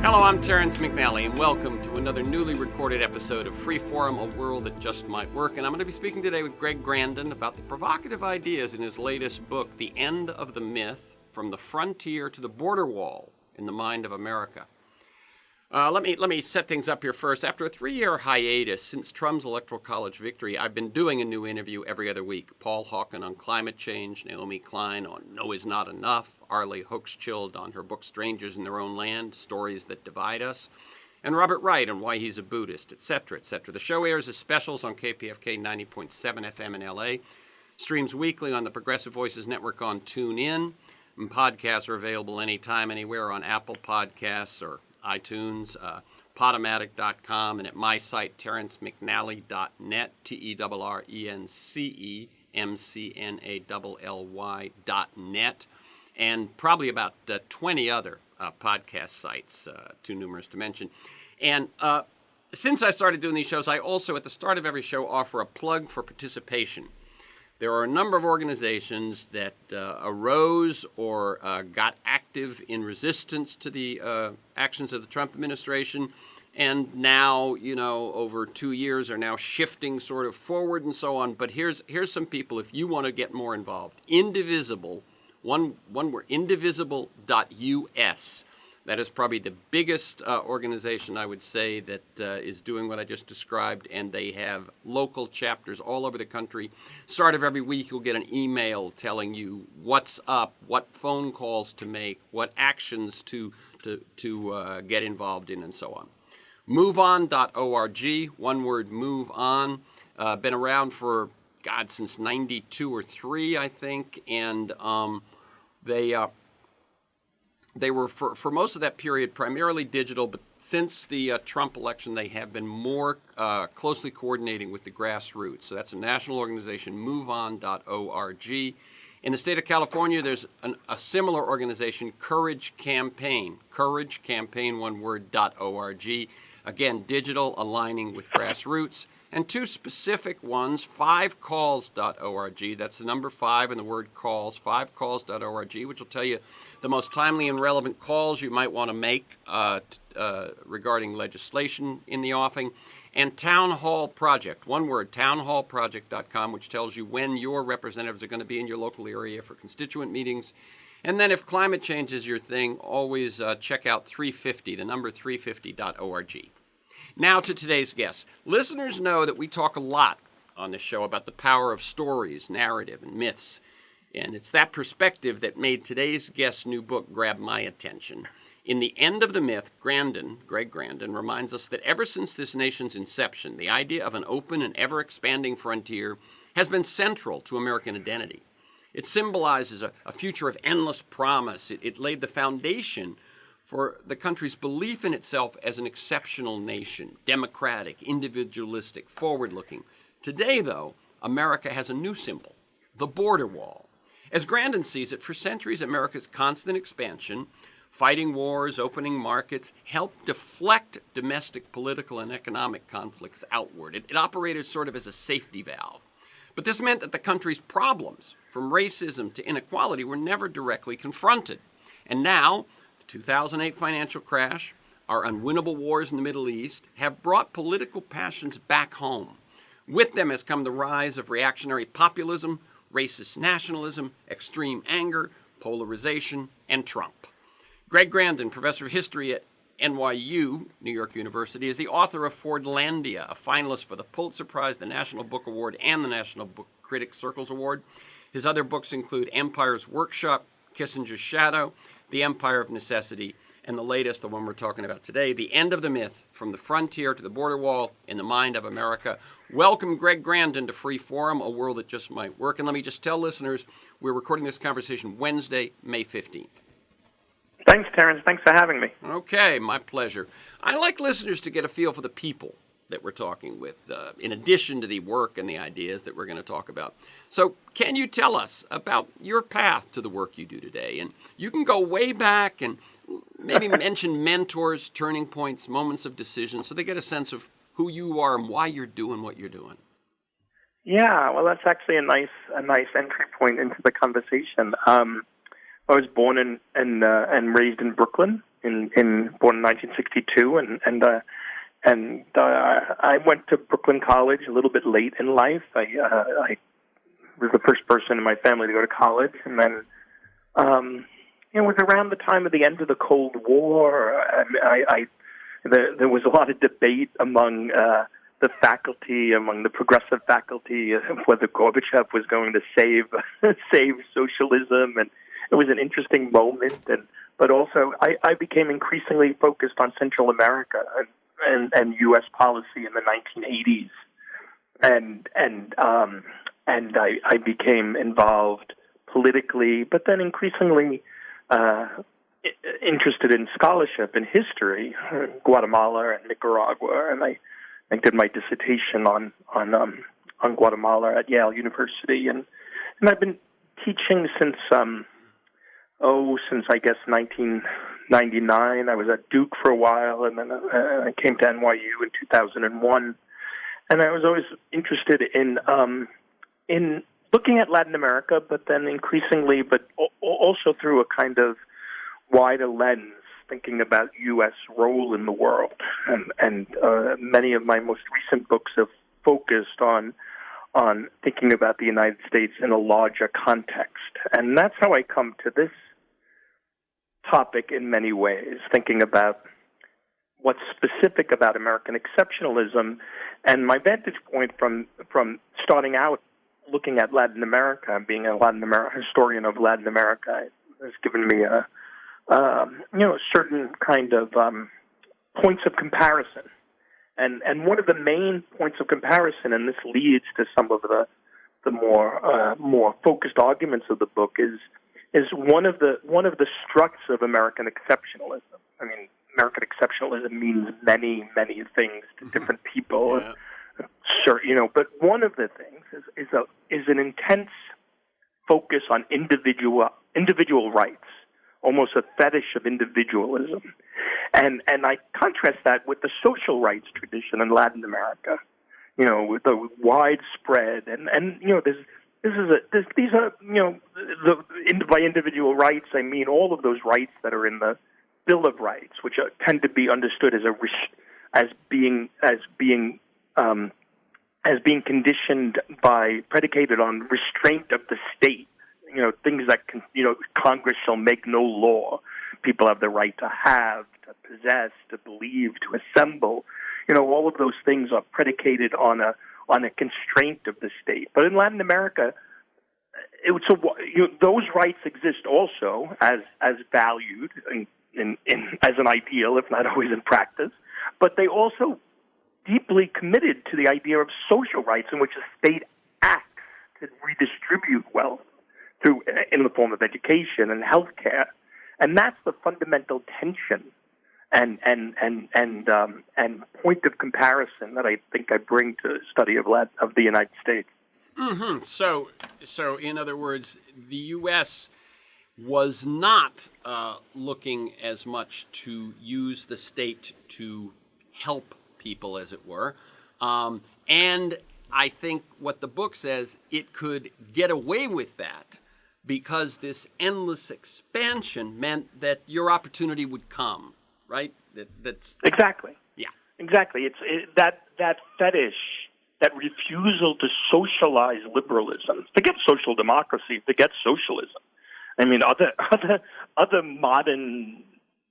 Hello, I'm Terrence McNally, and welcome to another newly recorded episode of Freeform, a world that just might work. And I'm going to be speaking today with GREG GRANDIN about the provocative ideas in his latest book, The End of the Myth, From the Frontier to the Border Wall in the Mind of America. Let me set things up here first. After a 3-year hiatus since Trump's Electoral College victory, I've been doing a new interview every other week. Paul Hawken on climate change, Naomi Klein on No Is Not Enough, Arlie Hochschild on her book Strangers in Their Own Land, Stories That Divide Us, and Robert Wright on Why He's a Buddhist, etc., etc. The show airs as specials on KPFK 90.7 FM in LA, streams weekly on the Progressive Voices Network on TuneIn, and podcasts are available anytime, anywhere on Apple Podcasts or iTunes, Podomatic.com, and at my site, terrencemcnally.net, TERRENCEMCNALLY.net, and probably about 20 other podcast sites, too numerous to mention. And since I started doing these shows, I also, at the start of every show, offer a plug for participation. There are a number of organizations that arose or got active in resistance to the actions of the Trump administration, and now, over 2 years are now shifting sort of forward and so on. But here's some people, if you want to get more involved. Indivisible, one word, indivisible.us. That is probably the biggest organization, I would say, that is doing what I just described, and they have local chapters all over the country. Start of every week, you'll get an email telling you what's up, what phone calls to make, what actions to get involved in, and so on. MoveOn.org, one word, move on. Been around for, since 92 or 3, I think, and They were, for most of that period, primarily digital, but since the Trump election, they have been more closely coordinating with the grassroots. So that's a national organization, moveon.org. In the state of California, there's a similar organization, Courage Campaign, one word, .org. Again, digital, aligning with grassroots. And two specific ones, 5calls.org. That's the number 5 and the word calls, 5calls.org, which will tell you the most timely and relevant calls you might want to make regarding legislation in the offing. And Town Hall Project, one word, townhallproject.com, which tells you when your representatives are going to be in your local area for constituent meetings. And then if climate change is your thing, always check out 350, the number 350.org. Now to today's guest. Listeners know that we talk a lot on this show about the power of stories, narrative, and myths. And it's that perspective that made today's guest's new book grab my attention. In The End of the Myth, GREG GRANDIN, reminds us that ever since this nation's inception, the idea of an open and ever-expanding frontier has been central to American identity. It symbolizes a future of endless promise. It laid the foundation for the country's belief in itself as an exceptional nation, democratic, individualistic, forward-looking. Today, though, America has a new symbol, the border wall. As Grandin sees it, for centuries, America's constant expansion, fighting wars, opening markets, helped deflect domestic political and economic conflicts outward. It operated sort of as a safety valve. But this meant that the country's problems, from racism to inequality, were never directly confronted. And now, the 2008 financial crash, our unwinnable wars in the Middle East, have brought political passions back home. With them has come the rise of reactionary populism, racist nationalism, extreme anger, polarization, and Trump. GREG GRANDIN, professor of history at NYU, New York University, is the author of Fordlandia, a finalist for the Pulitzer Prize, the National Book Award, and the National Book Critics Circles Award. His other books include Empire's Workshop, Kissinger's Shadow, The Empire of Necessity, and the latest, the one we're talking about today, The End of the Myth, From the Frontier to the Border Wall in the Mind of America. Welcome, GREG GRANDIN, to Freeform, a world that just might work. And let me just tell listeners, we're recording this conversation Wednesday, May 15th. Thanks, Terrence. Thanks for having me. Okay, my pleasure. I like listeners to get a feel for the people that we're talking with, in addition to the work and the ideas that we're going to talk about. So can you tell us about your path to the work you do today? And you can go way back and maybe mention mentors, turning points, moments of decision, so they get a sense of who you are and why you're doing what you're doing. Yeah, well, that's actually a nice entry point into the conversation. I was born and raised in Brooklyn born in 1962, and I went to Brooklyn College a little bit late in life. I was the first person in my family to go to college, and then it was around the time of the end of the Cold War. There was a lot of debate among the faculty, among the progressive faculty, of whether Gorbachev was going to save socialism, and it was an interesting moment. But also, I became increasingly focused on Central America and U.S. policy in the 1980s, and I became involved politically, but then increasingly interested in scholarship and history, Guatemala and Nicaragua, and I did my dissertation on Guatemala at Yale University, and I've been teaching since I guess 1999. I was at Duke for a while, and then I came to NYU in 2001, and I was always interested in looking at Latin America, but then increasingly, but also through a kind of wider lens, thinking about U.S. role in the world. And many of my most recent books have focused on thinking about the United States in a larger context. And that's how I come to this topic in many ways, thinking about what's specific about American exceptionalism. And my vantage point from starting out looking at Latin America, being a historian of Latin America, has given me a certain kind of points of comparison, and one of the main points of comparison, and this leads to some of the more focused arguments of the book, is one of the structs of American exceptionalism. I mean, American exceptionalism means many things to different people. Yeah. But one of the things is an intense focus on individual rights, almost a fetish of individualism, and I contrast that with the social rights tradition in Latin America, with the widespread and these are by individual rights I mean all of those rights that are in the Bill of Rights, which tend to be understood as being conditioned predicated on restraint of the state. Things that Congress shall make no law. People have the right to have, to possess, to believe, to assemble. All of those things are predicated on a constraint of the state. But in Latin America, those rights exist also as valued as an ideal, if not always in practice. But they also deeply committed to the idea of social rights, in which a state acts to redistribute wealth in the form of education and healthcare, and that's the fundamental tension and point of comparison that I think I bring to study of the United States. Mm-hmm. So in other words, the U.S. was not looking as much to use the state to help people, as it were, and I think what the book says, it could get away with that because this endless expansion meant that your opportunity would come, right? That's exactly. Yeah. Exactly. That fetish, that refusal to socialize liberalism. Forget social democracy. Forget socialism. I mean, other modern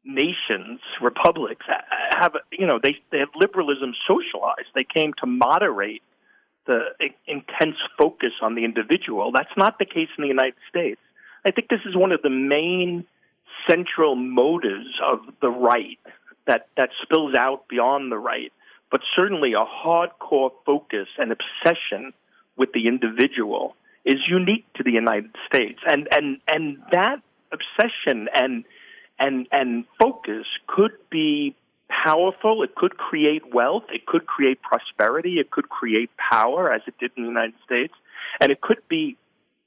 nations, republics, have they have liberalism socialized. They came to moderate the intense focus on the individual. That's not the case in the United States. I think this is one of the main central motives of the right that spills out beyond the right, but certainly a hardcore focus and obsession with the individual is unique to the United States. And that obsession and focus could be powerful. It could create wealth. It could create prosperity. It could create power, as it did in the United States. And it could be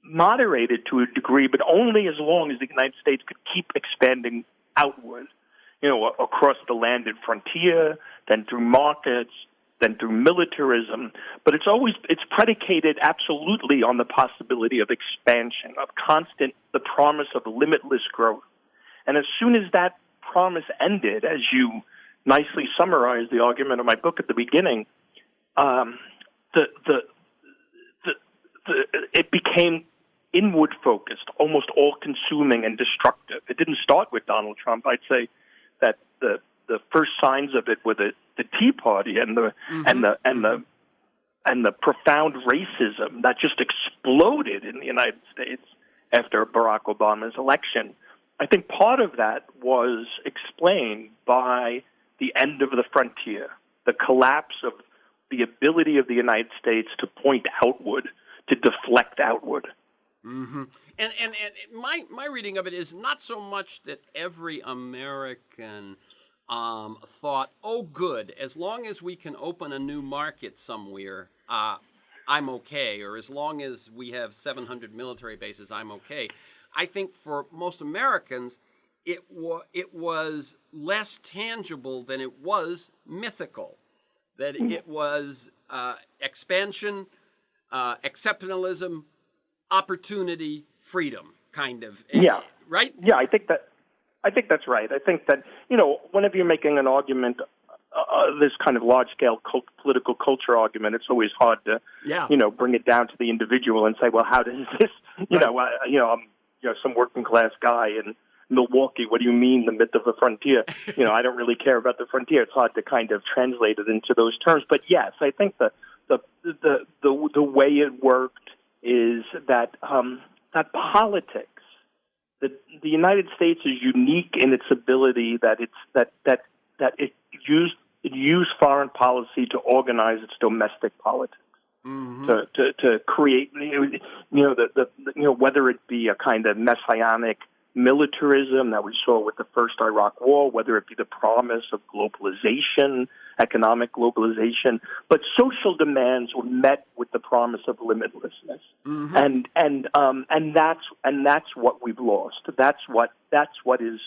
moderated to a degree, but only as long as the United States could keep expanding outward, across the landed frontier, then through markets, then through militarism. But it's predicated absolutely on the possibility of expansion, of the promise of limitless growth. And as soon as that promise ended, as you nicely summarized the argument of my book at the beginning, it became inward focused, almost all consuming and destructive. It didn't start with Donald Trump. I'd say that the first signs of it were the Tea Party and the profound racism that just exploded in the United States after Barack Obama's election. I think part of that was explained by the end of the frontier, the collapse of the ability of the United States to point outward, to deflect outward. Mm-hmm. And my reading of it is not so much that every American thought, oh, good, as long as we can open a new market somewhere, I'm okay, or as long as we have 700 military bases, I'm okay. I think for most Americans, it was less tangible than it was mythical, that it was expansion, exceptionalism, opportunity, freedom, kind of. Yeah. Right? Yeah, I think that's right. I think that, whenever you're making an argument, this kind of large-scale political culture argument, it's always hard to, bring it down to the individual and say, well, how does this, I'm some working-class guy in Milwaukee. What do you mean, the myth of the frontier? I don't really care about the frontier. It's hard to kind of translate it into those terms. But yes, I think the way it worked is that that politics, the United States is unique in its ability that it used foreign policy to organize its domestic politics, to create, whether it be a kind of messianic militarism that we saw with the first Iraq War, whether it be the promise of globalization, economic globalization, but social demands were met with the promise of limitlessness, and that's what we've lost. That's what is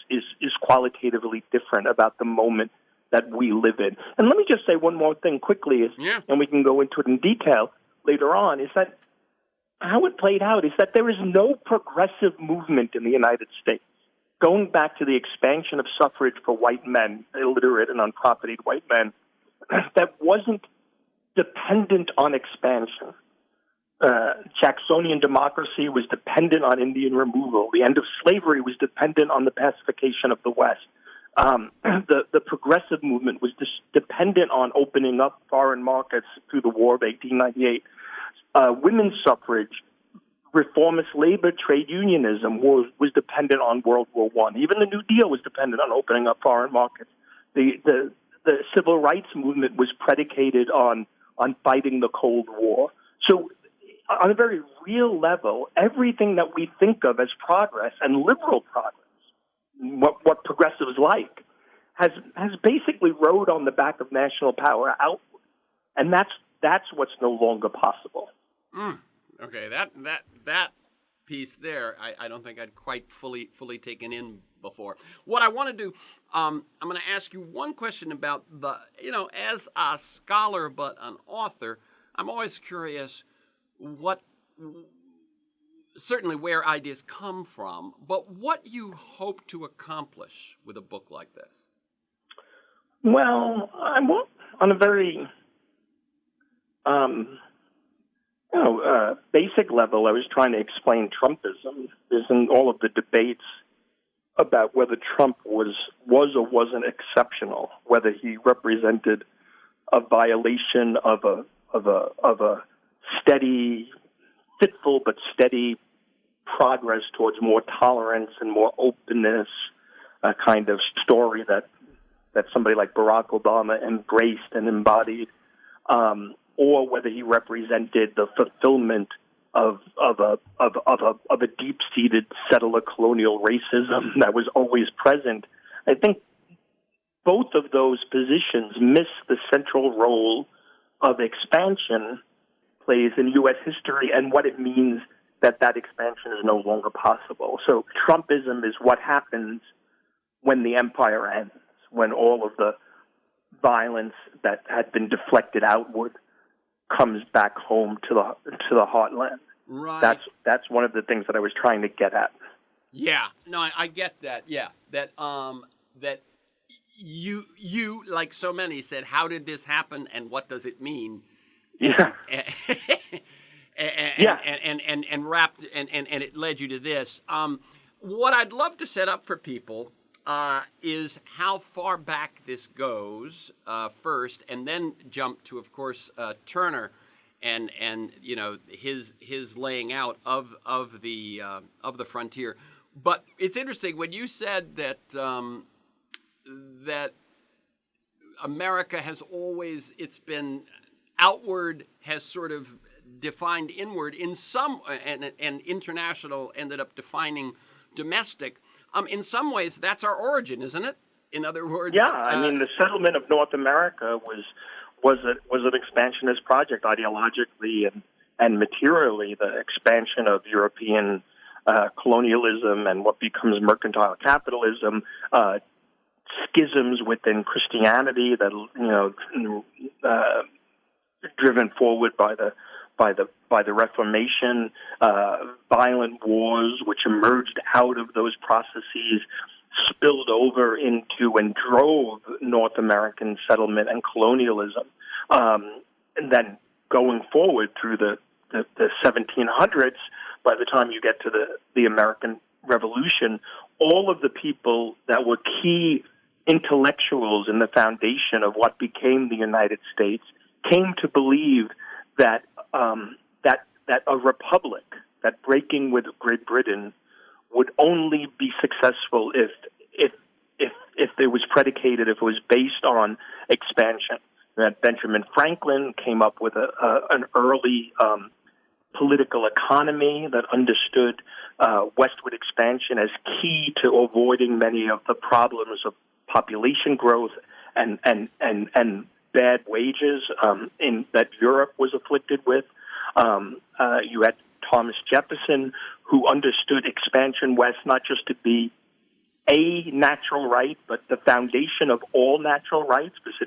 qualitatively different about the moment that we live in. And let me just say one more thing quickly, and we can go into it in detail later on. Is that how it played out is that there is no progressive movement in the United States, going back to the expansion of suffrage for white men, illiterate and unpropertied white men, that wasn't dependent on expansion. Jacksonian democracy was dependent on Indian removal. The end of slavery was dependent on the pacification of the West. The progressive movement was dependent on opening up foreign markets through the War of 1898. Women's suffrage, reformist labor, trade unionism was dependent on World War I. Even the New Deal was dependent on opening up foreign markets. The civil rights movement was predicated on fighting the Cold War. So on a very real level, everything that we think of as progress and liberal progress, what progressives like, has basically rode on the back of national power outward. And that's what's no longer possible. Okay, that piece there, I don't think I'd quite fully taken in before. What I want to do, I'm going to ask you one question about as a scholar but an author, I'm always curious certainly where ideas come from, but what you hope to accomplish with a book like this. Well, on a very basic level, I was trying to explain Trumpism. There's in all of the debates about whether Trump was or wasn't exceptional, whether he represented a violation of a steady, fitful but steady progress towards more tolerance and more openness, a kind of story that somebody like Barack Obama embraced and embodied, or whether he represented the fulfillment of a deep-seated settler colonial racism that was always present. I think both of those positions miss the central role of expansion plays in U.S. history and what it means that expansion is no longer possible. So Trumpism is what happens when the empire ends, when all of the violence that had been deflected outward comes back home to the heartland. Right. That's one of the things that I was trying to get at. Yeah. No, I get that. Yeah. that you like so many said, how did this happen and what does it mean? Yeah. And wrapped and it led you to this. What I'd love to set up for people is how far back this goes first, and then jump to, of course, Turner and you know his laying out of the frontier. But it's interesting when you said that that America has always, it's been outward has sort of defined inward in some, and international ended up defining domestic. In some ways, that's our origin, isn't it? In other words, yeah. I mean, the settlement of North America was an expansionist project ideologically and materially. The expansion of European colonialism and what becomes mercantile capitalism, schisms within Christianity that driven forward by the Reformation, violent wars which emerged out of those processes, spilled over into and drove North American settlement and colonialism. And then going forward through the 1700s, by the time you get to the American Revolution, all of the people that were key intellectuals in the foundation of what became the United States came to believe that that a republic, that breaking with Great Britain, would only be successful if it was predicated, if it was based on expansion. That Benjamin Franklin came up with an early political economy that understood westward expansion as key to avoiding many of the problems of population growth and bad wages that Europe was afflicted with. You had Thomas Jefferson, who understood expansion west not just to be a natural right, but the foundation of all natural rights, because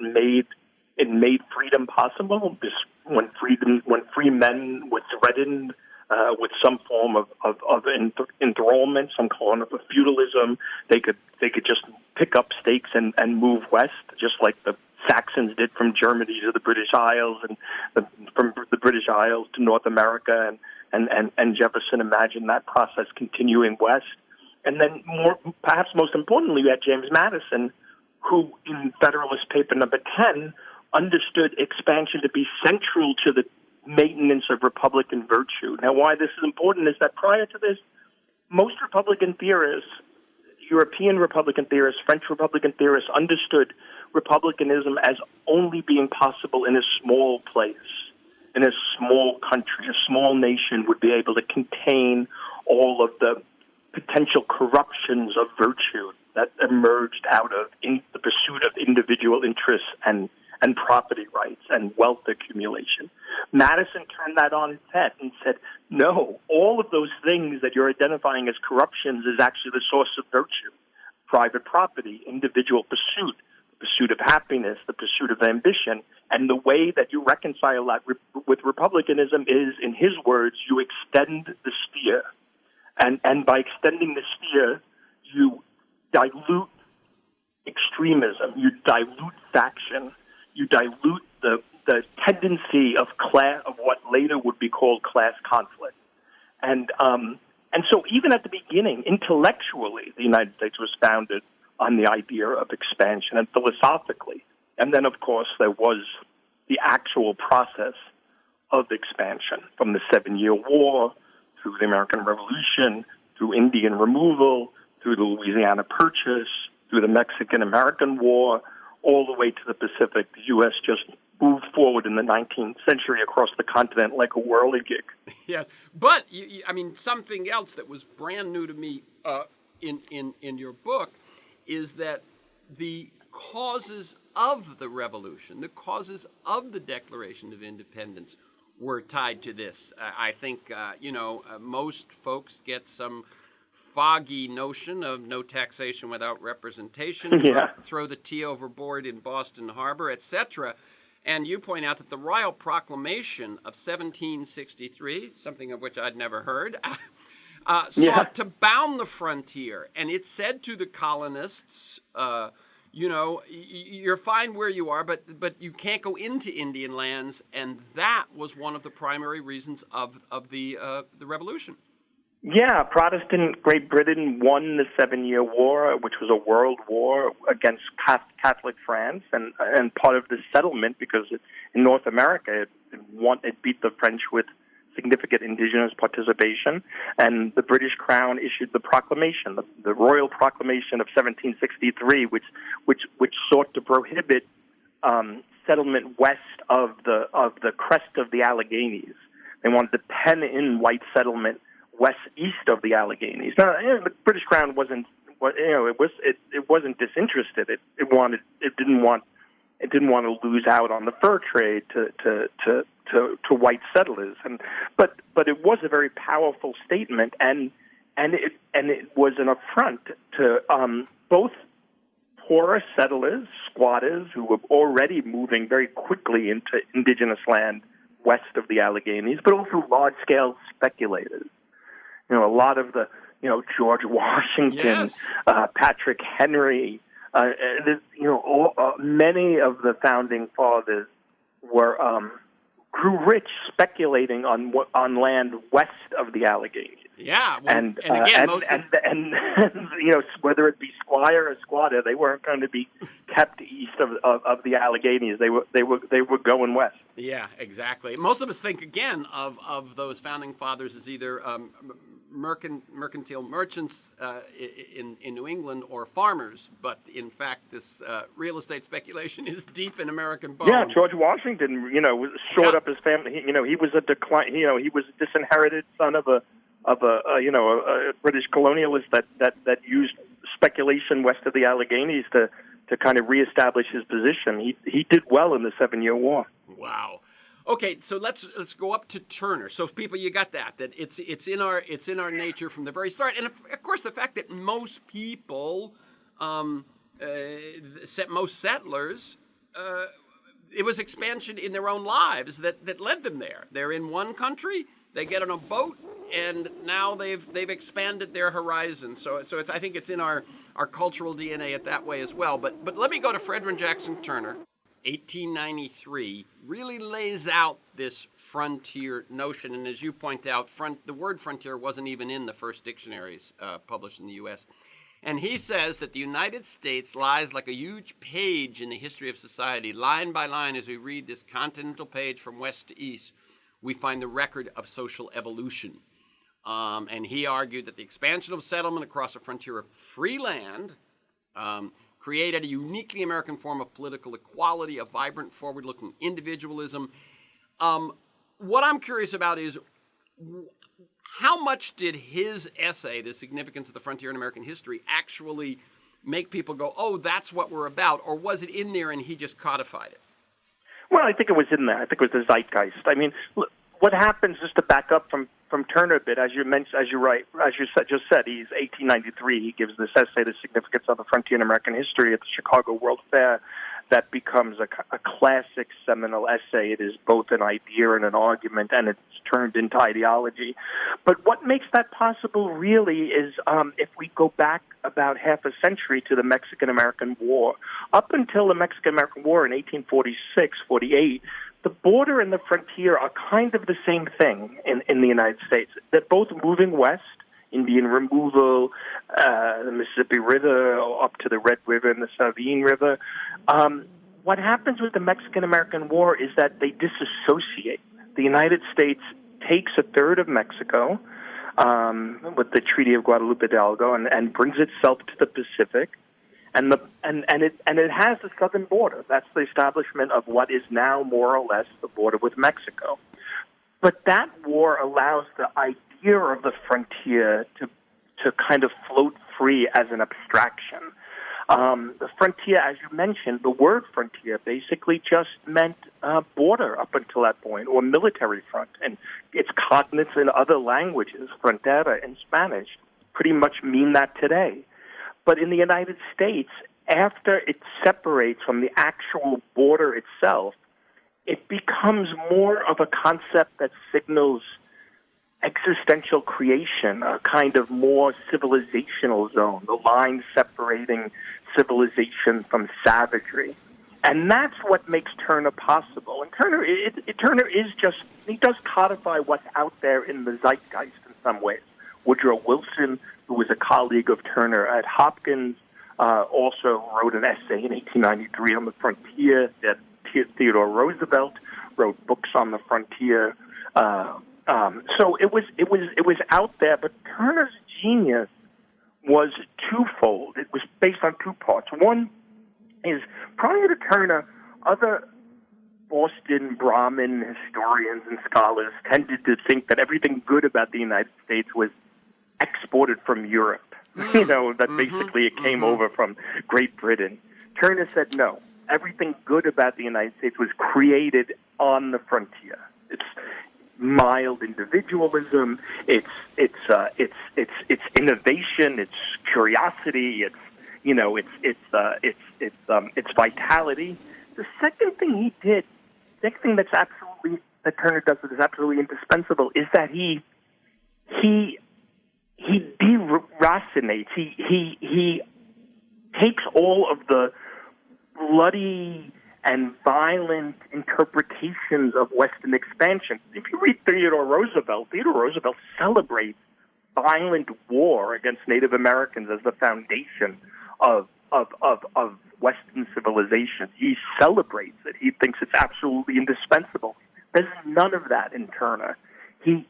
it made freedom possible. When free men were threatened with some form of enthrallment, some kind of a feudalism, they could just pick up stakes and move west, just like the Saxons did from Germany to the British Isles, and from the British Isles to North America, and Jefferson imagined that process continuing west. And then, perhaps most importantly, you had James Madison, who in Federalist Paper number 10 understood expansion to be central to the maintenance of Republican virtue. Now, why this is important is that prior to this, most Republican theorists, European Republican theorists, French Republican theorists, understood republicanism as only being possible in a small place, in a small country. A small nation would be able to contain all of the potential corruptions of virtue that emerged out of the pursuit of individual interests and property rights and wealth accumulation. Madison turned that on its head and said, no, all of those things that you're identifying as corruptions is actually the source of virtue. Private property, individual pursuit, the pursuit of happiness, the pursuit of ambition. And the way that you reconcile that with republicanism is, in his words, you extend the sphere. And by extending the sphere, you dilute extremism, you dilute faction, you dilute the tendency of what later would be called class conflict. And so even at the beginning, intellectually, the United States was founded on the idea of expansion, and philosophically. And then, of course, there was the actual process of expansion, from the 7-Year War, through the American Revolution, through Indian removal, through the Louisiana Purchase, through the Mexican-American War, all the way to the Pacific. The U.S. just moved forward in the 19th century across the continent like a whirligig. Yes, but I mean, something else that was brand new to me in your book is that the causes of the revolution, the causes of the Declaration of Independence, were tied to this. I think most folks get some foggy notion of no taxation without representation, throw the tea overboard in Boston Harbor, etc. And you point out that the Royal Proclamation of 1763, something of which I'd never heard, sought to bound the frontier, and it said to the colonists, you're fine where you are, but you can't go into Indian lands, and that was one of the primary reasons of the revolution. Yeah, Protestant Great Britain won the 7-Year War, which was a world war against Catholic France, and part of the settlement, because in North America it beat the French with significant indigenous participation, and the British Crown issued the proclamation, the Royal Proclamation of 1763, which sought to prohibit settlement west of the crest of the Alleghenies. They wanted to pen in white settlement east of the Alleghenies. Now, the British Crown wasn't disinterested. It didn't want to lose out on the fur trade to white settlers, but it was a very powerful statement, and it was an affront to both poorer settlers, squatters who were already moving very quickly into indigenous land west of the Alleghenies, but also large-scale speculators. A lot of the, George Washington, yes. Patrick Henry, many of the founding fathers grew rich speculating on land west of the Alleghenies. Yeah, well, and again, whether it be squire or squatter, they weren't going to be kept east of the Alleghenies. They were going west. Yeah, exactly. Most of us think again of those founding fathers as either mercantile merchants in New England or farmers, but in fact, this real estate speculation is deep in American bones. Yeah, George Washington, shored up his family. He was a decline. He was a disinherited son of a British colonialist that used speculation west of the Alleghenies to kind of reestablish his position. He did well in the 7-Year War. Wow. Okay, so let's go up to Turner. So people, you got that it's in our nature from the very start, and of course the fact that most people, most settlers, it was expansion in their own lives that led them there. They're in one country, they get on a boat, and now they've expanded their horizon. So I think it's in our cultural DNA at that way as well. But let me go to Frederick Jackson Turner. 1893 really lays out this frontier notion, and as you point out, the word frontier wasn't even in the first dictionaries published in the U.S. And he says that the United States lies like a huge page in the history of society. Line by line, as we read this continental page from west to east, we find the record of social evolution. And he argued that the expansion of settlement across a frontier of free land created a uniquely American form of political equality, a vibrant, forward-looking individualism. What I'm curious about is how much did his essay, The Significance of the Frontier in American History, actually make people go, oh, that's what we're about, or was it in there and he just codified it? Well, I think it was in there. I think it was the zeitgeist. I mean, what happens, just to back up from Turner a bit, as you just said, he's 1893. He gives this essay, The Significance of the Frontier in American History, at the Chicago World Fair. That becomes a classic seminal essay. It is both an idea and an argument, and it's turned into ideology. But what makes that possible really is if we go back about half a century to the Mexican-American War. Up until the Mexican-American War in 1846-48, the border and the frontier are kind of the same thing in the United States. They're both moving west, Indian removal, the Mississippi River, up to the Red River and the Sabine River. What happens with the Mexican-American War is that they disassociate. The United States takes a third of Mexico with the Treaty of Guadalupe Hidalgo and brings itself to the Pacific. And it has the southern border. That's the establishment of what is now more or less the border with Mexico. But that war allows the idea of the frontier to kind of float free as an abstraction. The frontier, as you mentioned, the word frontier basically just meant border up until that point, or military front. And its cognates in other languages, frontera in Spanish, pretty much mean that today. But in the United States, after it separates from the actual border itself, it becomes more of a concept that signals existential creation, a kind of more civilizational zone, the line separating civilization from savagery. And that's what makes Turner possible. And Turner he does codify what's out there in the zeitgeist in some ways. Woodrow Wilson, who was a colleague of Turner at Hopkins, also wrote an essay in 1893 on the frontier. Theodore Roosevelt wrote books on the frontier. So it was out there, but Turner's genius was twofold. It was based on two parts. One is, prior to Turner, other Boston Brahmin historians and scholars tended to think that everything good about the United States was exported from Europe. That basically it came over from Great Britain. Turner said no. Everything good about the United States was created on the frontier. It's mild individualism. It's innovation. It's curiosity. It's vitality. The second thing that Turner does that is absolutely indispensable is that he deracinates. He takes all of the bloody and violent interpretations of Western expansion. If you read Theodore Roosevelt celebrates violent war against Native Americans as the foundation of Western civilization. He celebrates it. He thinks it's absolutely indispensable. There's none of that in Turner. He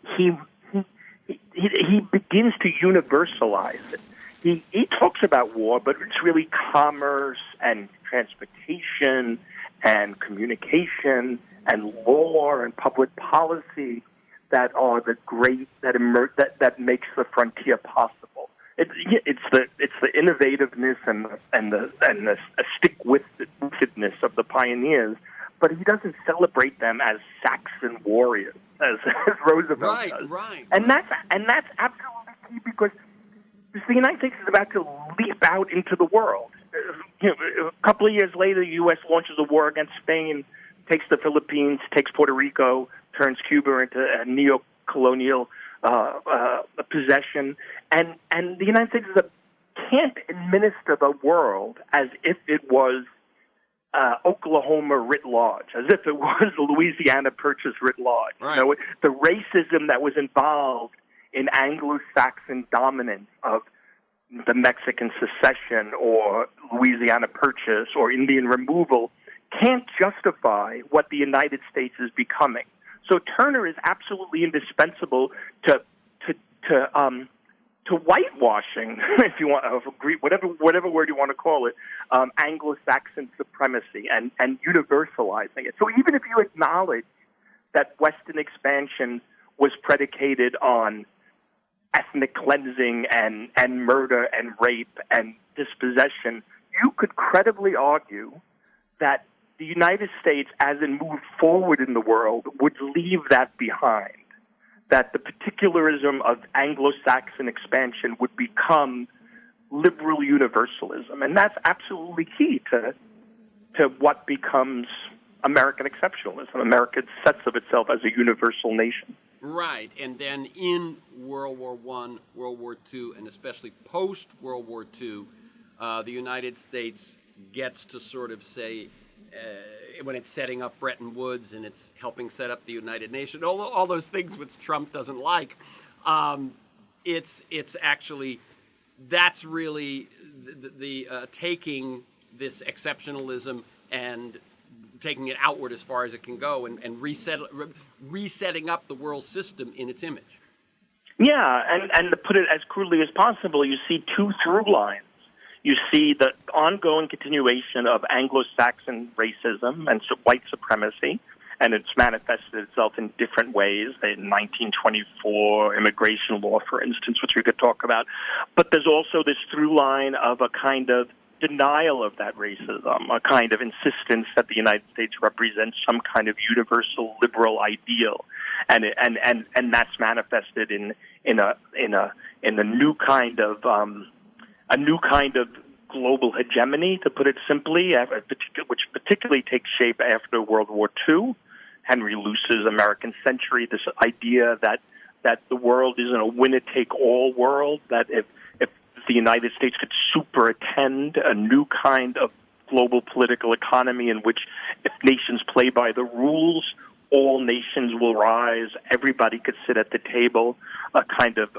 begins to universalize it. He talks about war, but it's really commerce and transportation and communication and law and public policy that are the great that makes the frontier possible. It's the innovativeness and the stick-with-itness of the pioneers, but he doesn't celebrate them as Saxon warriors as Roosevelt does. Right. And that's absolutely key because the United States is about to leap out into the world. A couple of years later, the U.S. launches a war against Spain, takes the Philippines, takes Puerto Rico, turns Cuba into a neo-colonial possession, and the United States can't administer the world as if it was Oklahoma writ large, as if it was Louisiana Purchase writ large. Right. The racism that was involved in Anglo-Saxon dominance of the Mexican secession or Louisiana Purchase or Indian removal can't justify what the United States is becoming. So Turner is absolutely indispensable to whitewashing, if you want to agree, whatever word you want to call it, Anglo-Saxon supremacy and universalizing it. So even if you acknowledge that Western expansion was predicated on ethnic cleansing and murder and rape and dispossession, you could credibly argue that the United States, as it moved forward in the world, would leave that behind, that the particularism of Anglo-Saxon expansion would become liberal universalism. And that's absolutely key to what becomes American exceptionalism. America sets of itself as a universal nation. Right, and then in World War I, World War II, and especially post-World War II, the United States gets to sort of say, when it's setting up Bretton Woods and it's helping set up the United Nations, all those things which Trump doesn't like, it's actually, that's really the taking this exceptionalism and taking it outward as far as it can go and resetting up the world system in its image. Yeah, and to put it as crudely as possible, you see two through lines. You see the ongoing continuation of Anglo-Saxon racism and white supremacy, and it's manifested itself in different ways. In 1924, immigration law, for instance, which we could talk about. But there's also this through line of a kind of denial of that racism, a kind of insistence that the United States represents some kind of universal liberal ideal, and that's manifested in a new kind of global hegemony, to put it simply, which particularly takes shape after World War II. Henry Luce's American Century, this idea that that the world isn't a winner-take-all world, that if the United States could superattend a new kind of global political economy in which if nations play by the rules, all nations will rise, everybody could sit at the table, a kind of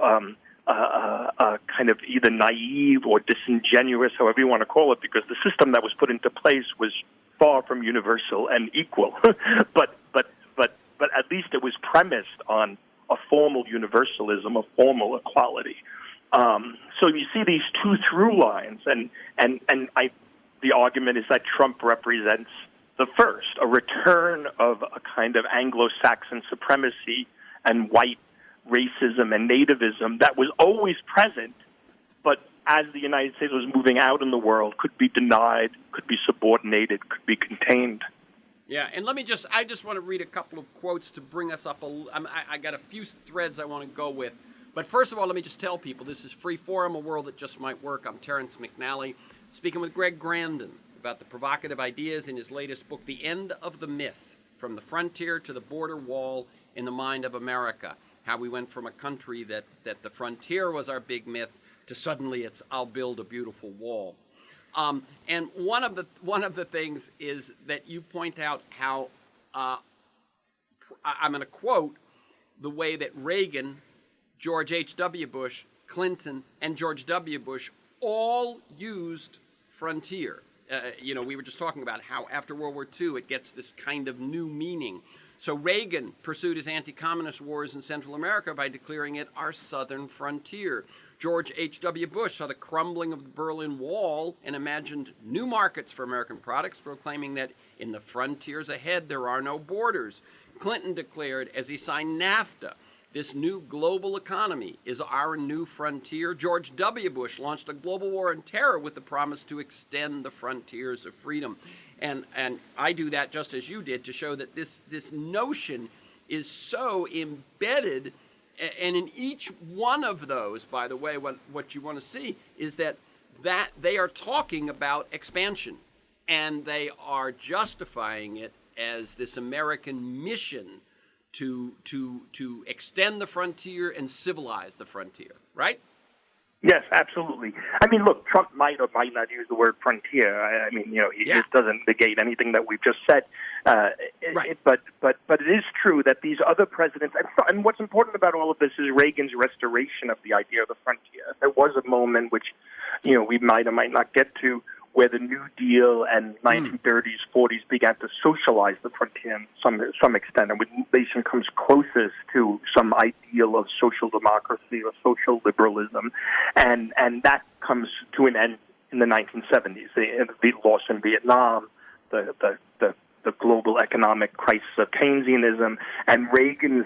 either naive or disingenuous, however you want to call it, because the system that was put into place was far from universal and equal. but at least it was premised on a formal universalism, a formal equality. So you see these two through lines, and the argument is that Trump represents the first, a return of a kind of Anglo-Saxon supremacy and white racism and nativism that was always present, but as the United States was moving out in the world, could be denied, could be subordinated, could be contained. Yeah, and I just want to read a couple of quotes to bring us up. I got a few threads I want to go with. But first of all, let me just tell people, this is Free Forum, a world that just might work. I'm Terrence McNally, speaking with GREG GRANDIN about the provocative ideas in his latest book, The End of the Myth, From the Frontier to the Border Wall in the Mind of America. How we went from a country that the frontier was our big myth to suddenly it's I'll build a beautiful wall. And one of the things is that you point out how I'm going to quote the way that Reagan, George H.W. Bush, Clinton, and George W. Bush all used frontier. We were just talking about how after World War II it gets this kind of new meaning. So Reagan pursued his anti-communist wars in Central America by declaring it our southern frontier. George H.W. Bush saw the crumbling of the Berlin Wall and imagined new markets for American products, proclaiming that in the frontiers ahead there are no borders. Clinton declared as he signed NAFTA, this new global economy is our new frontier. George W. Bush launched a global war on terror with the promise to extend the frontiers of freedom. And I do that just as you did to show that this notion is so embedded. And in each one of those, by the way, what you want to see is that they are talking about expansion. And they are justifying it as this American mission to extend the frontier and civilize the frontier, right? Yes, absolutely. I mean, look, Trump might or might not use the word frontier. I mean, it doesn't negate anything that we've just said. Right. But it is true that these other presidents, and what's important about all of this is Reagan's restoration of the idea of the frontier. There was a moment which, we might or might not get to, where the New Deal and 1930s, 40s began to socialize the frontier in some extent, and when the nation comes closest to some ideal of social democracy or social liberalism, and that comes to an end in the 1970s. The loss in Vietnam, the global economic crisis of Keynesianism, and Reagan's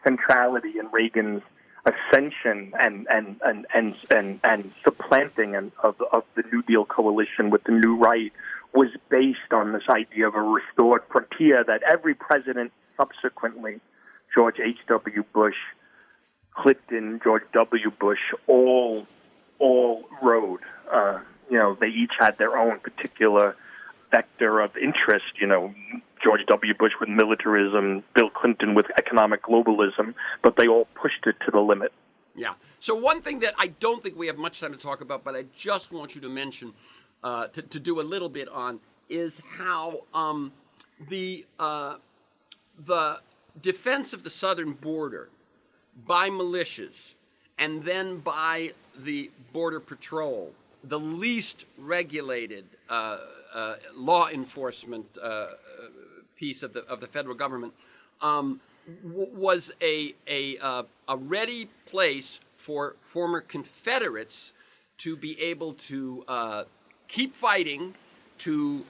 centrality and Reagan's ascension and supplanting of the New Deal coalition with the New Right was based on this idea of a restored frontier that every president subsequently, George H.W. Bush, Clinton, George W. Bush, all rode. They each had their own particular vector of interest, George W. Bush with militarism, Bill Clinton with economic globalism, but they all pushed it to the limit. Yeah. So one thing that I don't think we have much time to talk about, but I just want you to mention, to do a little bit on, is how the defense of the southern border by militias and then by the Border Patrol, the least regulated law enforcement piece of the federal government, was a ready place for former Confederates to be able to keep fighting, to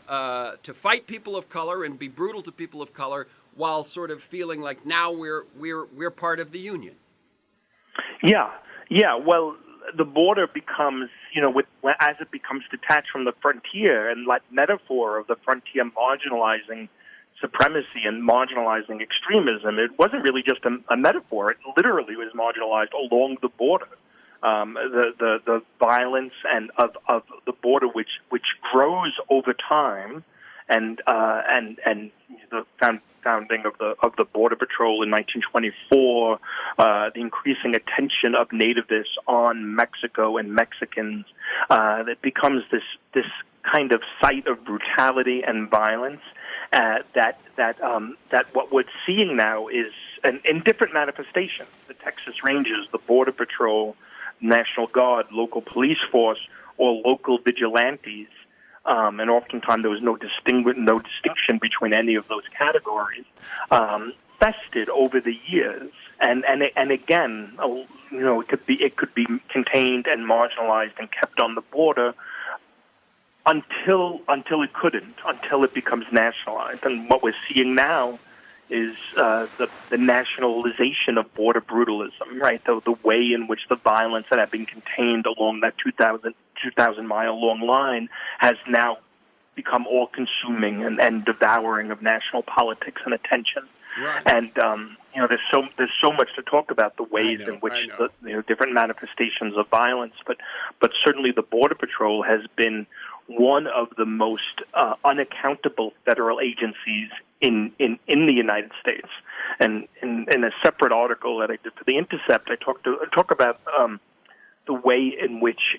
fight people of color and be brutal to people of color, while sort of feeling like now we're part of the Union. Yeah. Well, the border becomes, as it becomes detached from the frontier, and that metaphor of the frontier marginalizing supremacy and marginalizing extremism, it wasn't really just a metaphor. It literally was marginalized along the border. The violence and of the border, which grows over time, and the founding of the Border Patrol in 1924, the increasing attention of nativists on Mexico and Mexicans, that becomes this kind of site of brutality and violence. That what we're seeing now is in different manifestations: the Texas Rangers, the Border Patrol, National Guard, local police force, or local vigilantes. And oftentimes there was no distinction between any of those categories, festered over the years, and again, it could be contained and marginalized and kept on the border until it becomes nationalized. And what we're seeing now is the nationalization of border brutalism, right? The way in which the violence that had been contained along that 2,000-mile long line has now become all-consuming and devouring of national politics and attention. Right. And there's so much to talk about the ways in which the different manifestations of violence, but certainly the Border Patrol has been one of the most unaccountable federal agencies in the United States. And in a separate article that I did for The Intercept, I talk about the way in which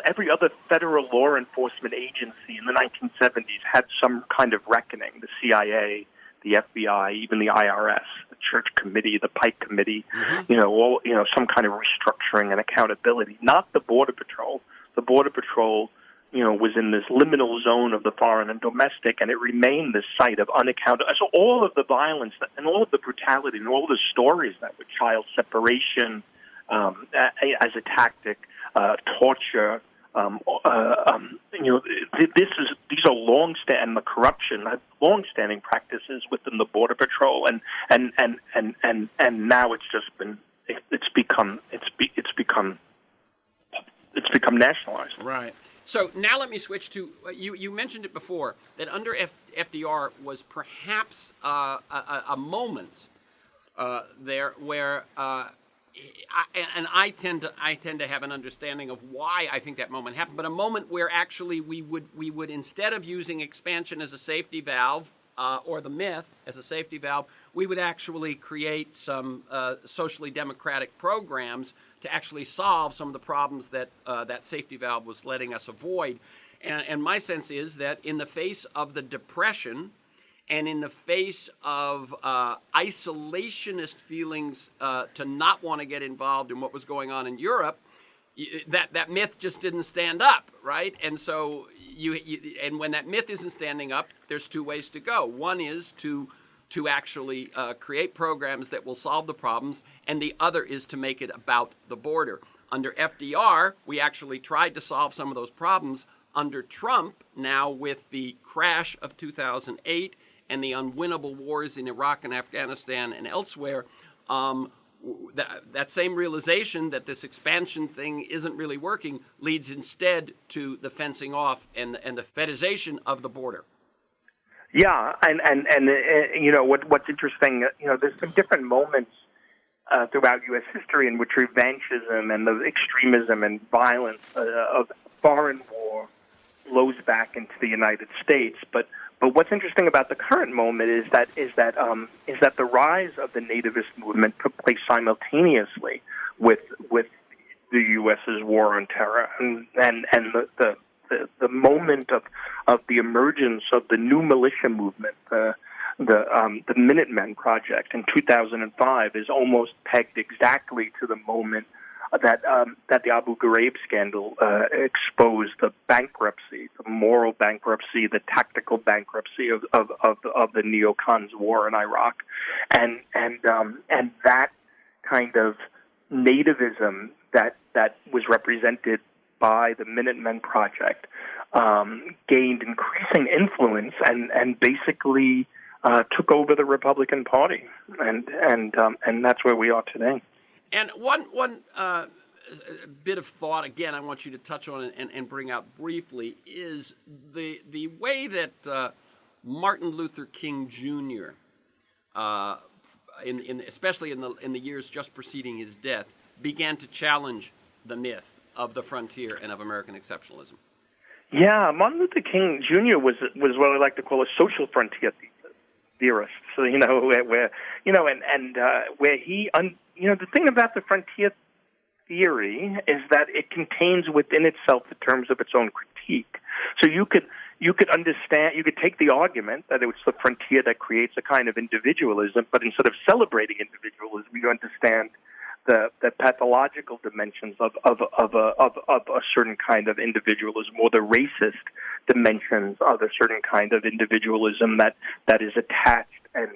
every other federal law enforcement agency in the 1970s had some kind of reckoning. The CIA, the FBI, even the IRS, the Church Committee, the Pike Committee, some kind of restructuring and accountability. Not the Border Patrol. The Border Patrol was in this liminal zone of the foreign and domestic, and it remained this site of unaccountable. So all of the violence and all of the brutality and all the stories that were child separation as a tactic, torture. These are long-standing, the corruption, long-standing practices within the Border Patrol, and now it's become nationalized. Right. So now let me switch to you mentioned it before that under FDR was perhaps a moment there where I tend to have an understanding of why I think that moment happened, but a moment where actually we would instead of using expansion as a safety valve or the myth as a safety valve, we would actually create some socially democratic programs to actually solve some of the problems that that safety valve was letting us avoid. And my sense is that in the face of the Depression and in the face of isolationist feelings to not want to get involved in what was going on in Europe, that myth just didn't stand up, right? And so and when that myth isn't standing up, there's two ways to go. One is to actually create programs that will solve the problems, and the other is to make it about the border. Under FDR, we actually tried to solve some of those problems. Under Trump, now with the crash of 2008 and the unwinnable wars in Iraq and Afghanistan and elsewhere, that same realization that this expansion thing isn't really working leads instead to the fencing off and the fetishization of the border. Yeah, and what's interesting, there's some different moments throughout U.S. history in which revanchism and the extremism and violence of foreign war flows back into the United States. But what's interesting about the current moment is that the rise of the nativist movement took place simultaneously with the U.S.'s war on terror, and the moment of the emergence of the new militia movement, the Minutemen Project in 2005 is almost pegged exactly to the moment that the Abu Ghraib scandal exposed the bankruptcy, the moral bankruptcy, the tactical bankruptcy of the neocons' war in Iraq, and that kind of nativism that was represented by the Minutemen Project gained increasing influence and basically took over the Republican Party, and that's where we are today. And one bit of thought, again, I want you to touch on and bring out briefly, is the way that Martin Luther King Jr., especially in the years just preceding his death, began to challenge the myth of the frontier and of American exceptionalism. Yeah, Martin Luther King Jr. was what I like to call a social frontier thesis. theorists. So, where where he, the thing about the frontier theory is that it contains within itself the terms of its own critique. So you could understand, you could take the argument that it's the frontier that creates a kind of individualism, but instead of celebrating individualism, you understand the pathological dimensions of a certain kind of individualism, or the racist dimensions of a certain kind of individualism that is attached and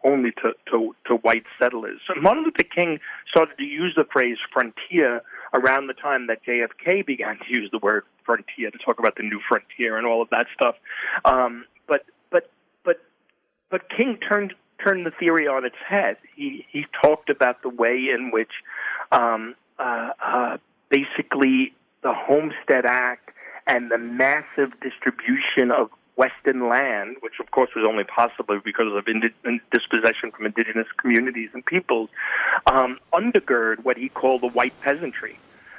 only to white settlers. So Martin Luther King started to use the phrase frontier around the time that JFK began to use the word frontier to talk about the new frontier and all of that stuff. But King turned the theory on its head. He talked about the way in which basically the Homestead Act and the massive distribution of Western land, which of course was only possible because of dispossession from indigenous communities and peoples, undergird what he called the white peasantry.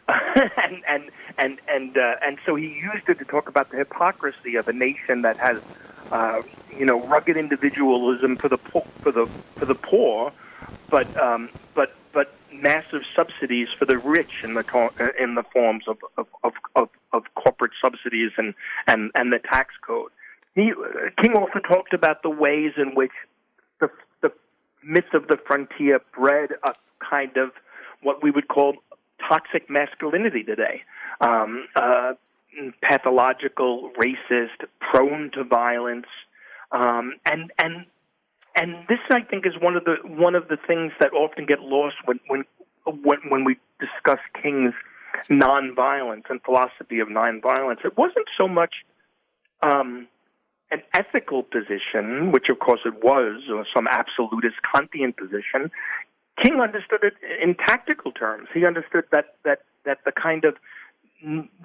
and so he used it to talk about the hypocrisy of a nation that has rugged individualism for the poor, but massive subsidies for the rich in the forms of corporate subsidies and the tax code. King also talked about the ways in which the myth of the frontier bred a kind of what we would call toxic masculinity today. Pathological, racist, prone to violence, and this, I think, is one of the things that often get lost when we discuss King's nonviolence and philosophy of nonviolence. It wasn't so much an ethical position, which of course it was, or some absolutist Kantian position. King understood it in tactical terms. He understood that the kind of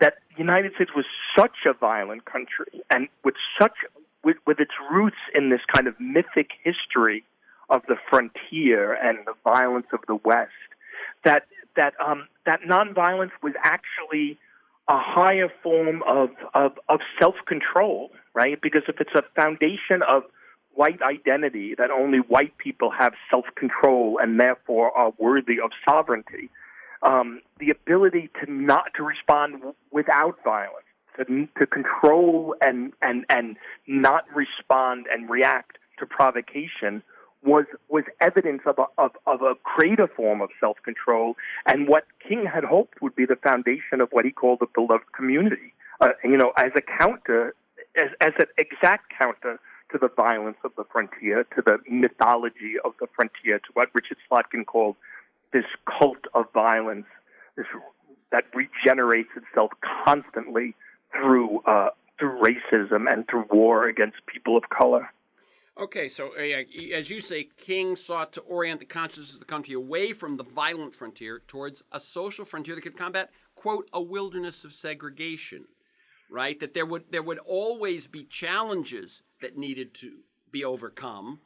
that the United States was such a violent country, and with its roots in this kind of mythic history of the frontier and the violence of the West, that nonviolence was actually a higher form of self-control, right? Because if it's a foundation of white identity, that only white people have self-control and therefore are worthy of sovereignty, the ability to respond without violence, to control and not respond and react to provocation was evidence of a greater form of self-control, and what King had hoped would be the foundation of what he called the beloved community, as a counter, as an exact counter to the violence of the frontier, to the mythology of the frontier, to what Richard Slotkin called this cult of violence, that regenerates itself constantly through racism and through war against people of color. Okay, so as you say, King sought to orient the consciousness of the country away from the violent frontier towards a social frontier that could combat, quote, a wilderness of segregation, right? That there would always be challenges that needed to be overcome,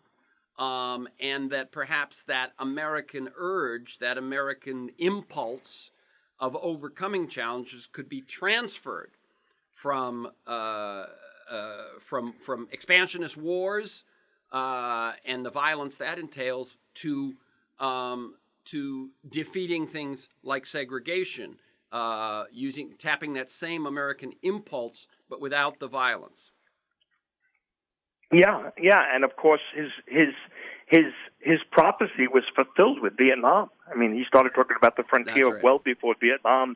and that perhaps that American urge, that American impulse of overcoming challenges could be transferred from expansionist wars and the violence that entails to defeating things like segregation, tapping that same American impulse but without the violence. Yeah, and of course his prophecy was fulfilled with Vietnam. I mean, he started talking about the frontier right. well before Vietnam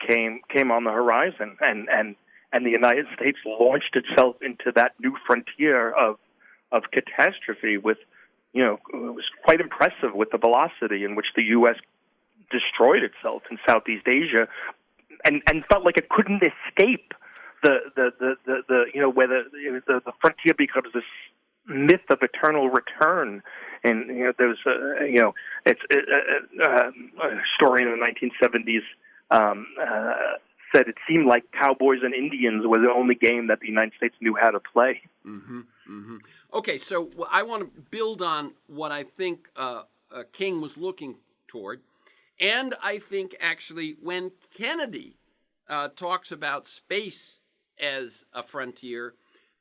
came on the horizon, and the United States launched itself into that new frontier of catastrophe with, it was quite impressive with the velocity in which the U.S. destroyed itself in Southeast Asia, and felt like it couldn't escape the frontier becomes this myth of eternal return. And there's a historian in the 1970s said it seemed like cowboys and Indians were the only game that the United States knew how to play. Mm-hmm, mm-hmm. Okay, so I want to build on what I think King was looking toward, and I think actually when Kennedy talks about space as a frontier,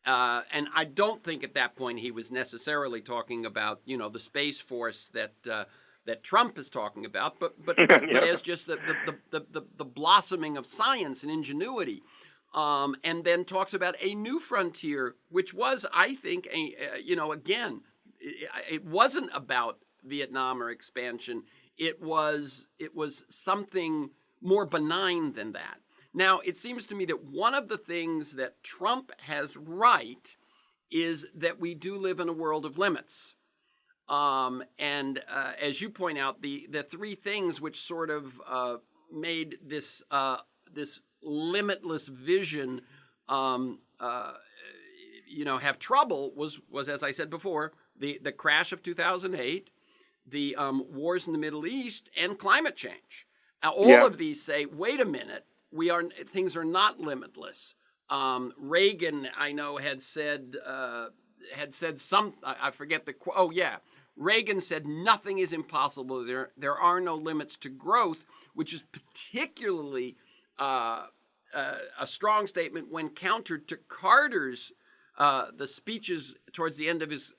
And I don't think at that point he was necessarily talking about, the Space Force that Trump is talking about, but as just the blossoming of science and ingenuity, and then talks about a new frontier, which was, I think, again, it wasn't about Vietnam or expansion. It was something more benign than that. Now, it seems to me that one of the things that Trump has right is that we do live in a world of limits. And as you point out, the three things which sort of made this limitless vision, have trouble was, as I said before, the crash of 2008, the wars in the Middle East, and climate change. Now, all of these say, wait a minute. Things are not limitless. Reagan, I know, had said some. I forget the quote. Oh yeah, Reagan said nothing is impossible. There are no limits to growth, which is particularly a strong statement when countered to Carter's the speeches towards the end of his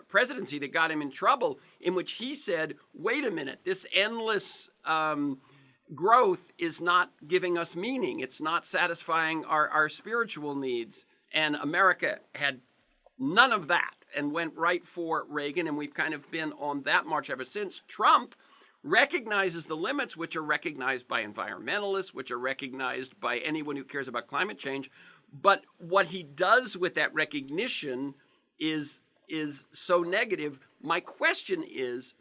presidency that got him in trouble, in which he said, "Wait a minute, this endless." Growth is not giving us meaning. It's not satisfying our spiritual needs. And America had none of that and went right for Reagan. And we've kind of been on that march ever since. Trump recognizes the limits, which are recognized by environmentalists, which are recognized by anyone who cares about climate change. But what he does with that recognition is so negative. My question is,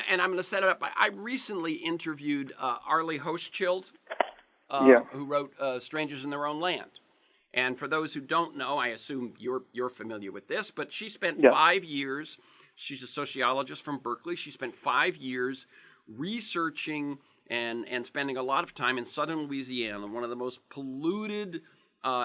and I'm going to set it up. I recently interviewed Arlie Hochschild, who wrote "Strangers in Their Own Land." And for those who don't know, I assume you're familiar with this, but she spent 5 years. She's a sociologist from Berkeley. She spent 5 years researching and spending a lot of time in southern Louisiana, one of the most polluted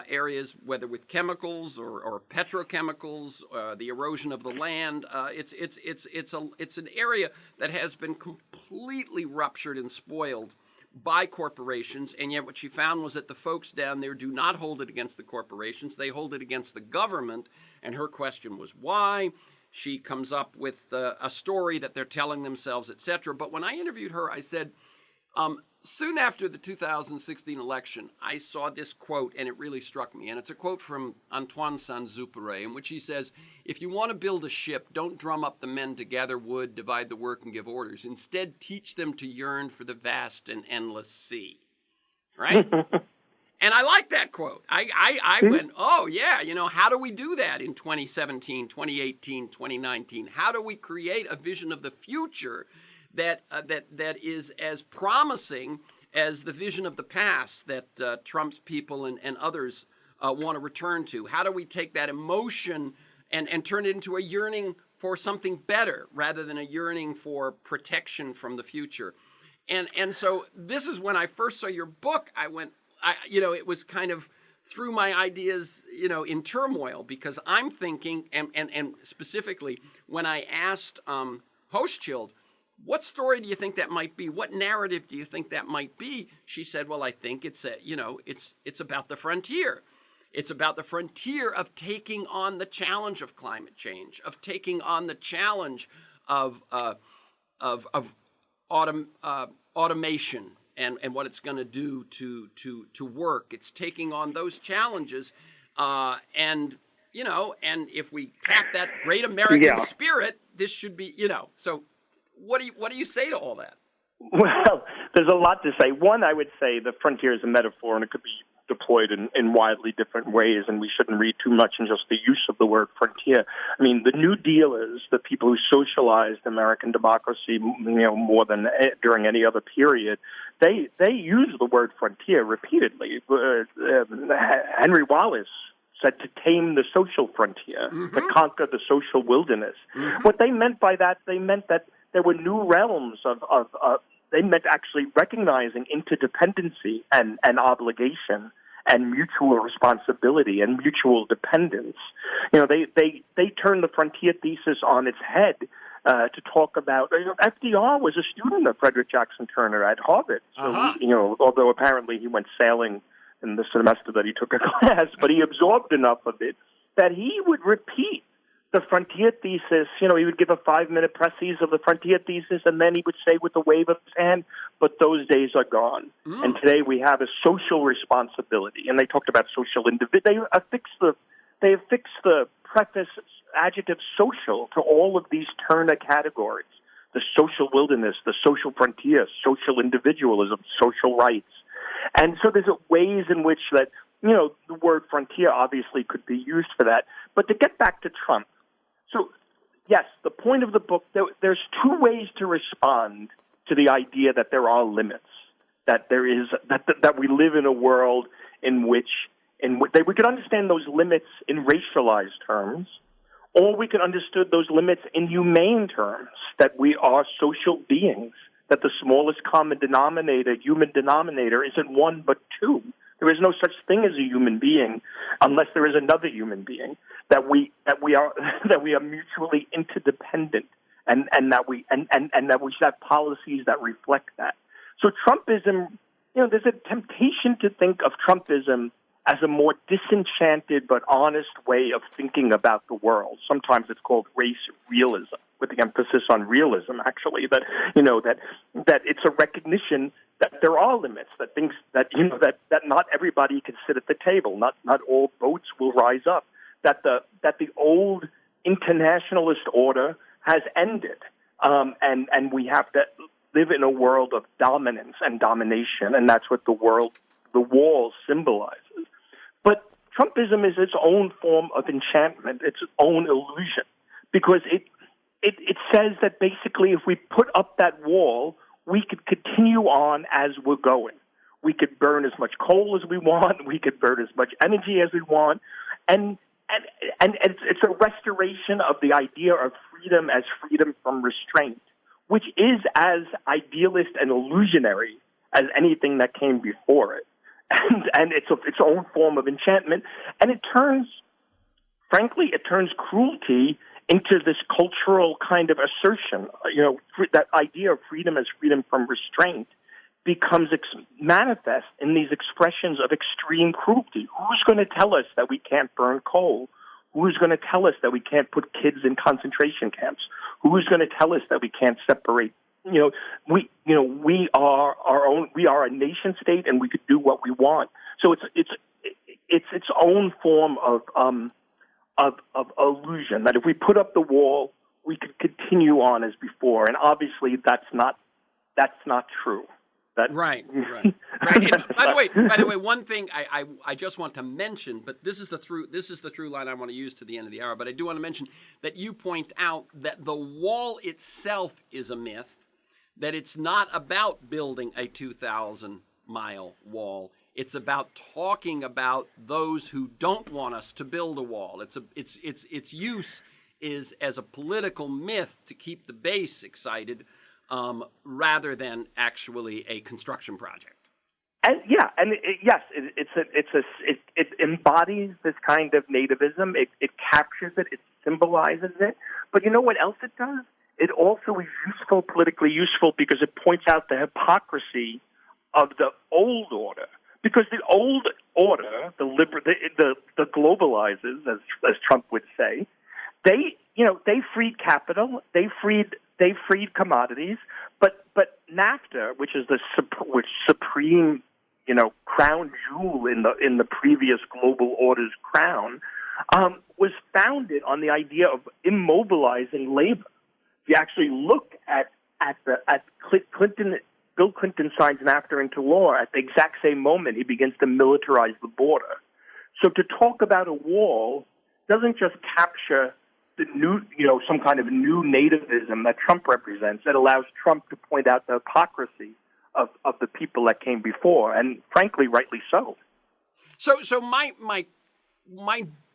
areas, whether with chemicals or petrochemicals, the erosion of the land. It's an area that has been completely ruptured and spoiled by corporations, and yet what she found was that the folks down there do not hold it against the corporations, they hold it against the government, and her question was why. She comes up with a story that they're telling themselves, etc. But when I interviewed her, I said, soon after the 2016 election, I saw this quote, and it really struck me. And it's a quote from Antoine Saint-Exupéry, in which he says, "If you want to build a ship, don't drum up the men to gather wood, divide the work, and give orders. Instead, teach them to yearn for the vast and endless sea." Right? And I like that quote. I went, oh, yeah, how do we do that in 2017, 2018, 2019? How do we create a vision of the future that is as promising as the vision of the past that Trump's people and others want to return to? How do we take that emotion and turn it into a yearning for something better rather than a yearning for protection from the future? And so this is when I first saw your book, I went, it was kind of threw my ideas, in turmoil, because I'm thinking, and specifically when I asked Hochschild, what story do you think that might be? What narrative do you think that might be? She said, well, I think it's about the frontier. It's about the frontier of taking on the challenge of climate change, of taking on the challenge of automation and what it's going to do to work. It's taking on those challenges, and if we tap that great American spirit, this should be, So, what do you say to all that? Well, there's a lot to say. One, I would say the frontier is a metaphor, and it could be deployed in widely different ways, and we shouldn't read too much in just the use of the word frontier. I mean, the New Dealers, the people who socialized American democracy, more than during any other period, they use the word frontier repeatedly. Henry Wallace said to tame the social frontier, to conquer the social wilderness. What they meant by that, they meant that there were new realms they meant actually recognizing interdependency and obligation and mutual responsibility and mutual dependence. They turned the frontier thesis on its head to talk about. FDR was a student of Frederick Jackson Turner at Harvard. So, although apparently he went sailing in the semester that he took a class, but he absorbed enough of it that he would repeat the frontier thesis. You know, he would give a 5-minute précis of the frontier thesis, and then he would say with a wave of his hand, but those days are gone. And today we have a social responsibility. And they talked about social they affixed the preface adjective social to all of these Turner categories: the social wilderness, the social frontier, social individualism, social rights. And so there's ways in which that, you know, the word frontier obviously could be used for that. But to get back to Trump, so yes, the point of the book, there's two ways to respond to the idea that there are limits, that there is that we live in a world in which we could understand those limits in racialized terms, or we could understand those limits in humane terms, that we are social beings, that the smallest common denominator, human denominator, isn't one but two. There is no such thing as a human being unless there is another human being. That we are mutually interdependent, and that we should have policies that reflect that. So Trumpism, you know, there's a temptation to think of Trumpism as a more disenchanted but honest way of thinking about the world. Sometimes it's called race realism, with the emphasis on realism, actually, that, you know, that it's a recognition that there are limits, that things that, you know, that not everybody can sit at the table, not all boats will rise up, that the old internationalist order has ended, and we have to live in a world of dominance and domination, and that's what the wall symbolizes. But Trumpism is its own form of enchantment, its own illusion, because it says that basically if we put up that wall, we could continue on as we're going. We could burn as much coal as we want. We could burn as much energy as we want. And it's a restoration of the idea of freedom as freedom from restraint, which is as idealist and illusionary as anything that came before it. And it's its own form of enchantment. And it turns cruelty into this cultural kind of assertion. You know, that idea of freedom as freedom from restraint becomes manifest in these expressions of extreme cruelty. Who's going to tell us that we can't burn coal? Who's going to tell us that we can't put kids in concentration camps? Who's going to tell us that we can't separate? We are our own. We are a nation state, and we could do what we want. So it's its own form of illusion, that if we put up the wall, we could continue on as before. And obviously, that's not true. Right. And by the way, one thing I just want to mention, but this is the through line I want to use to the end of the hour. But I do want to mention that you point out that the wall itself is a myth, that it's not about building a 2,000-mile wall. It's about talking about those who don't want us to build a wall. Its use is as a political myth to keep the base excited, rather than actually a construction project. It embodies this kind of nativism. It captures it. It symbolizes it. But you know what else it does? It also is useful, politically useful, because it points out the hypocrisy of the old order. Because the old order, the globalizers, as Trump would say, they freed capital, they freed commodities, but NAFTA, which is the supreme, crown jewel in the previous global order's crown, was founded on the idea of immobilizing labor. If you actually look at Clinton. Bill Clinton signs NAFTA into law at the exact same moment he begins to militarize the border. So to talk about a wall doesn't just capture the new, some kind of new nativism that Trump represents. It allows Trump to point out the hypocrisy of the people that came before, and frankly, rightly so. So my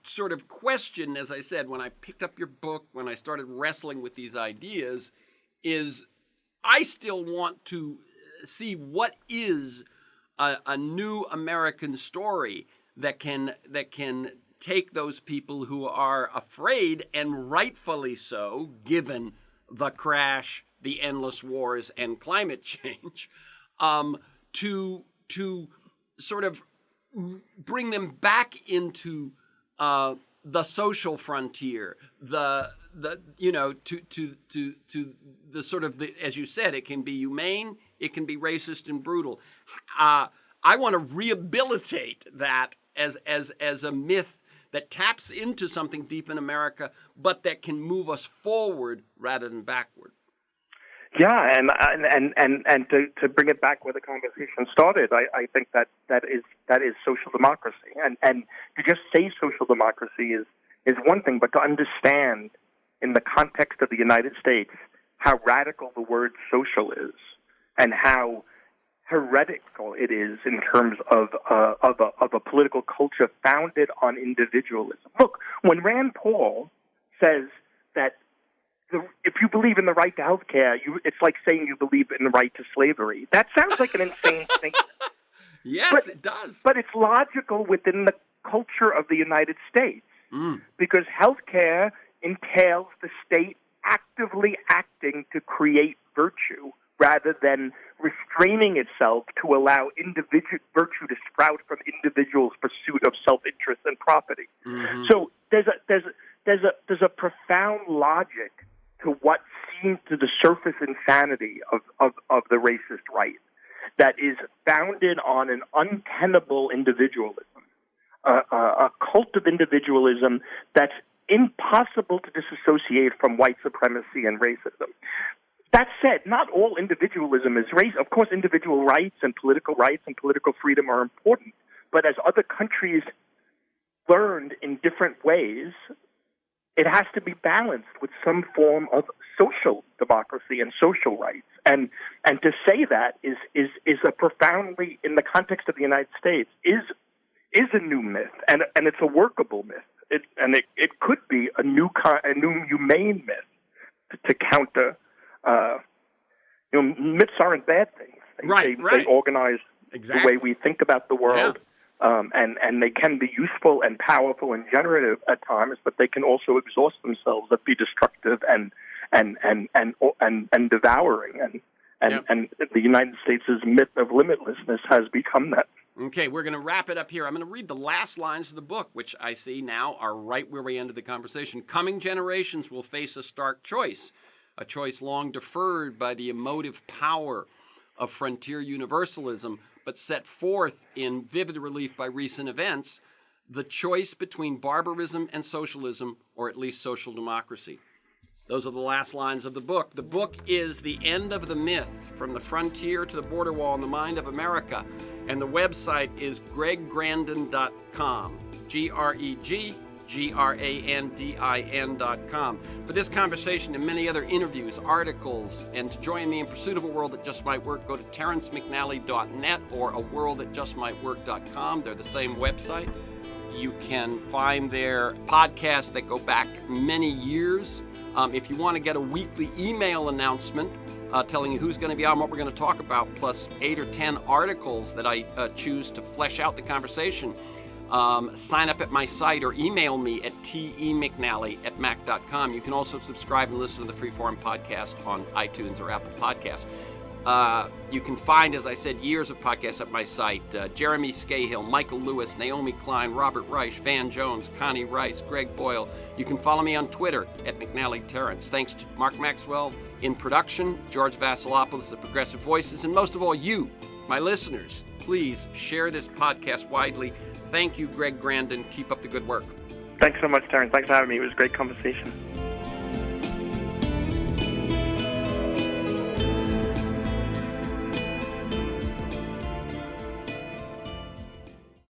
sort of question, as I said, when I picked up your book, when I started wrestling with these ideas, is I still want to see what is a new American story that can take those people who are afraid, and rightfully so, given the crash, the endless wars, and climate change, to sort of bring them back into the social frontier, to the sort of as you said, it can be humane, it can be racist and brutal. I want to rehabilitate that as a myth that taps into something deep in America, but that can move us forward rather than backward. Yeah, and to bring it back where the conversation started, I think that is social democracy, and to just say social democracy is one thing, but to understand in the context of the United States how radical the word social is, and how heretical it is in terms of a political culture founded on individualism. Look, when Rand Paul says that if you believe in the right to health care, it's like saying you believe in the right to slavery. That sounds like an insane thing. Yes, it does. But it's logical within the culture of the United States, because health care entails the state actively acting to create virtue rather than restraining itself to allow virtue to sprout from individuals' pursuit of self-interest and property. Mm-hmm. So there's a profound logic to what seems to the surface insanity of the racist right that is founded on an untenable individualism, a cult of individualism that's impossible to disassociate from white supremacy and racism. That said, not all individualism is race. Of course, individual rights and political freedom are important, but as other countries learned in different ways, it has to be balanced with some form of social democracy and social rights. And to say that is a profoundly, in the context of the United States, is a new myth, and it's a workable myth. It could be a new humane myth to counter. Myths aren't bad things. They organize the way we think about the world. Yeah. And they can be useful and powerful and generative at times, but they can also exhaust themselves and be destructive and devouring. And the United States' myth of limitlessness has become that. Okay, we're going to wrap it up here. I'm going to read the last lines of the book, which I see now are right where we ended the conversation. Coming generations will face a stark choice, a choice long deferred by the emotive power of frontier universalism, but set forth in vivid relief by recent events, the choice between barbarism and socialism, or at least social democracy. Those are the last lines of the book. The book is The End of the Myth, From the Frontier to the Border Wall in the Mind of America, and the website is greggrandin.com, GREGGRANDIN.com. For this conversation and many other interviews, articles, and to join me in pursuit of a world that just might work, go to terrencemcnally.net or aworldthatjustmightwork.com. They're the same website. You can find their podcasts that go back many years. If you want to get a weekly email announcement telling you who's going to be on, what we're going to talk about, plus 8 or 10 articles that I choose to flesh out the conversation, sign up at my site or email me at temcnally@mac.com. You can also subscribe and listen to the Freeform podcast on iTunes or Apple Podcasts. You can find, as I said, years of podcasts at my site. Jeremy Scahill, Michael Lewis, Naomi Klein, Robert Reich, Van Jones, Connie Rice, Greg Boyle. You can follow me on Twitter at McNally Terrence. Thanks to Mark Maxwell in production, George Vasilopoulos of Progressive Voices, and most of all you, my listeners. Please share this podcast widely. Thank you, Greg Grandin. Keep up the good work. Thanks so much, Terrence. Thanks for having me. It was a great conversation.